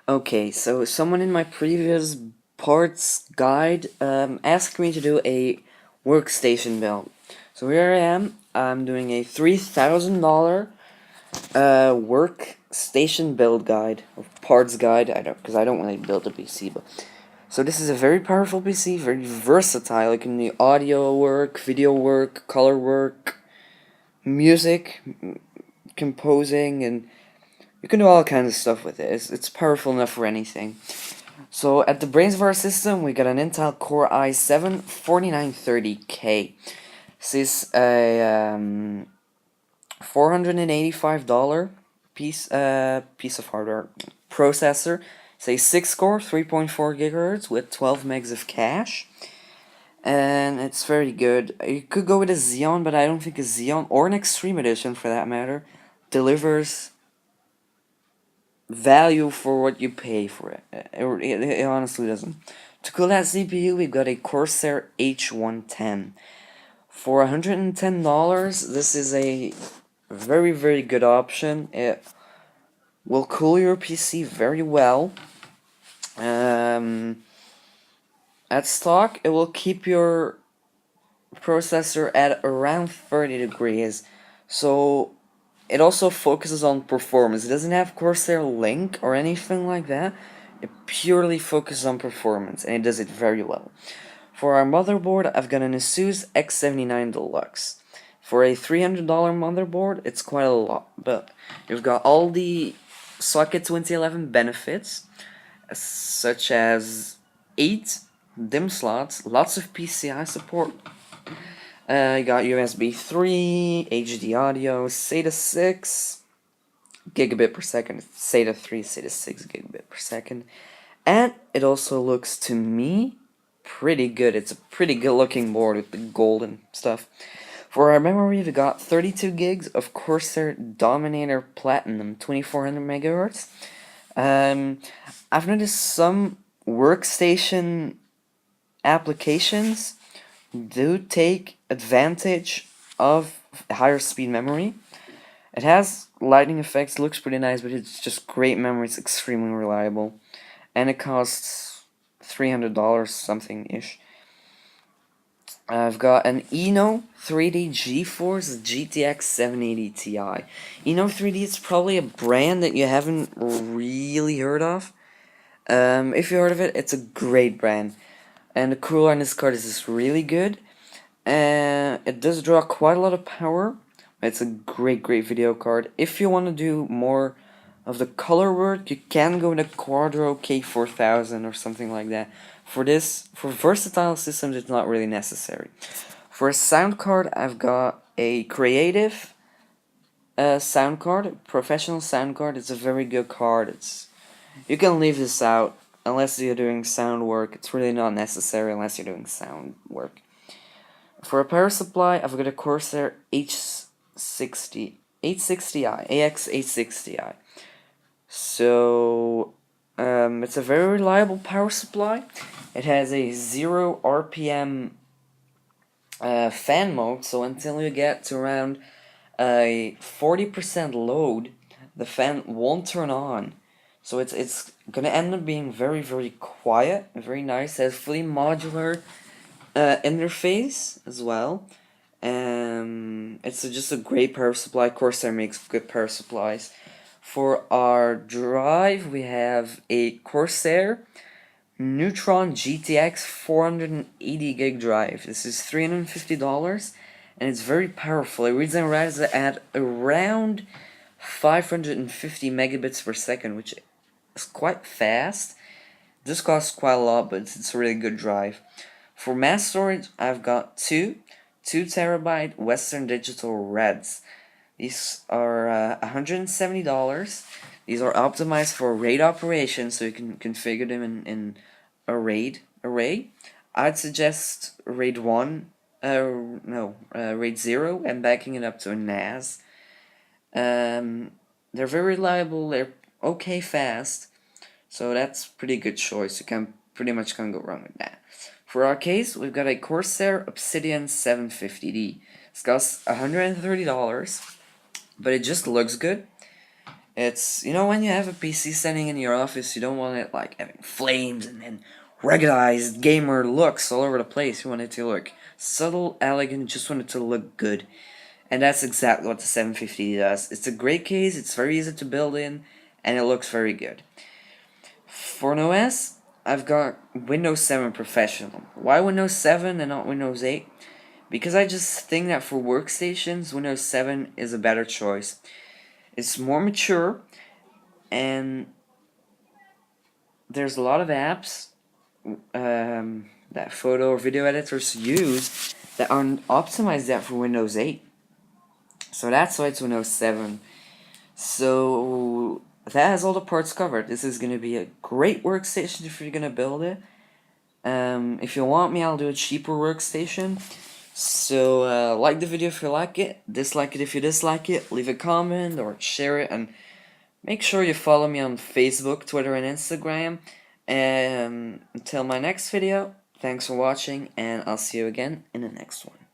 Okay, so someone in my previous parts guide asked me to do a workstation build. So here I am. I'm doing a $3,000 workstation build guide or parts guide. Because I don't really build a PC, but so this is a very powerful PC, very versatile. It can do audio work, video work, color work, music, composing, and you can do all kinds of stuff with it. It's powerful enough for anything. So at the brains of our system, we got an Intel Core i7 4930K. This is a $485 piece of hardware processor. It's a 6-core, 3.4 gigahertz with 12 megs of cache. And it's very good. You could go with a Xeon, but I don't think a Xeon, or an Extreme Edition for that matter, delivers value for what you pay for it. It honestly doesn't. To cool that CPU, we've got a Corsair H110. For $110, this is a very, very good option. It will cool your PC very well. At stock, it will keep your processor at around 30 degrees. So it also focuses on performance. It doesn't have Corsair Link or anything like that. It purely focuses on performance, and it does it very well. For our motherboard, I've got an Asus X79 Deluxe. For a $300 motherboard, it's quite a lot, but you've got all the Socket 2011 benefits, such as 8 DIMM slots, lots of PCI support. You got USB 3, HD audio, SATA 6, gigabit per second, SATA 3, SATA 6 gigabit per second. And it also looks, to me, pretty good. It's a pretty good looking board with the golden stuff. For our memory, we got 32 gigs of Corsair Dominator Platinum 2400 megahertz. I've noticed some workstation applications do take advantage of higher speed memory. It has lightning effects, looks pretty nice, but it's just great memory. It's extremely reliable, and it costs $300 something ish. I've got an Eno 3D GeForce GTX 780 Ti. Eno 3D is probably a brand that you haven't really heard of. If you heard of it, it's a great brand, and the cooler on this card is just really good. It does draw quite a lot of power. It's a great video card. If you want to do more of the color work, you can go with a Quadro K4000 or something like that. For versatile systems, it's not really necessary. For a sound card, I've got a Creative sound card, professional sound card. It's a very good card. You can leave this out unless you're doing sound work. It's really not necessary unless you're doing sound work. For a power supply, I've got a Corsair H60, 860i, AX860i. So, it's a very reliable power supply. It has a 0 RPM fan mode, so until you get to around a 40% load, the fan won't turn on. So it's gonna end up being very, very quiet, very nice. It has fully modular interface as well. It's just a great power supply. Corsair makes good power supplies. For our drive, we have a Corsair Neutron GTX 480 gig drive. This is $350, and it's very powerful. It reads and writes at around 550 megabits per second, which is quite fast. This costs quite a lot, but it's a really good drive. For mass storage, I've got two 2TB Western Digital Reds. These are $170. These are optimized for RAID operations, so you can configure them in a RAID array. I'd suggest RAID 1, RAID 0, and backing it up to a NAS. They're very reliable, they're okay fast, so that's pretty good choice. You can pretty much can't go wrong with that. For our case, we've got a Corsair Obsidian 750D. This costs $130, but it just looks good. It's, you know, when you have a PC standing in your office, you don't want it like having flames and ruggedized gamer looks all over the place. You want it to look subtle, elegant, you just want it to look good. And that's exactly what the 750 does. It's a great case, it's very easy to build in, and it looks very good. For an OS, I've got Windows 7 Professional. Why Windows 7 and not Windows 8? Because I just think that for workstations, Windows 7 is a better choice. It's more mature, and there's a lot of apps that photo or video editors use that aren't optimized yet for Windows 8. So that's why it's Windows 7. So that has all the parts covered. This is going to be a great workstation if you're going to build it. If you want me, I'll do a cheaper workstation. So like the video if you like it, dislike it if you dislike it, leave a comment or share it, and make sure you follow me on Facebook, Twitter, and Instagram. And until my next video, thanks for watching, and I'll see you again in the next one.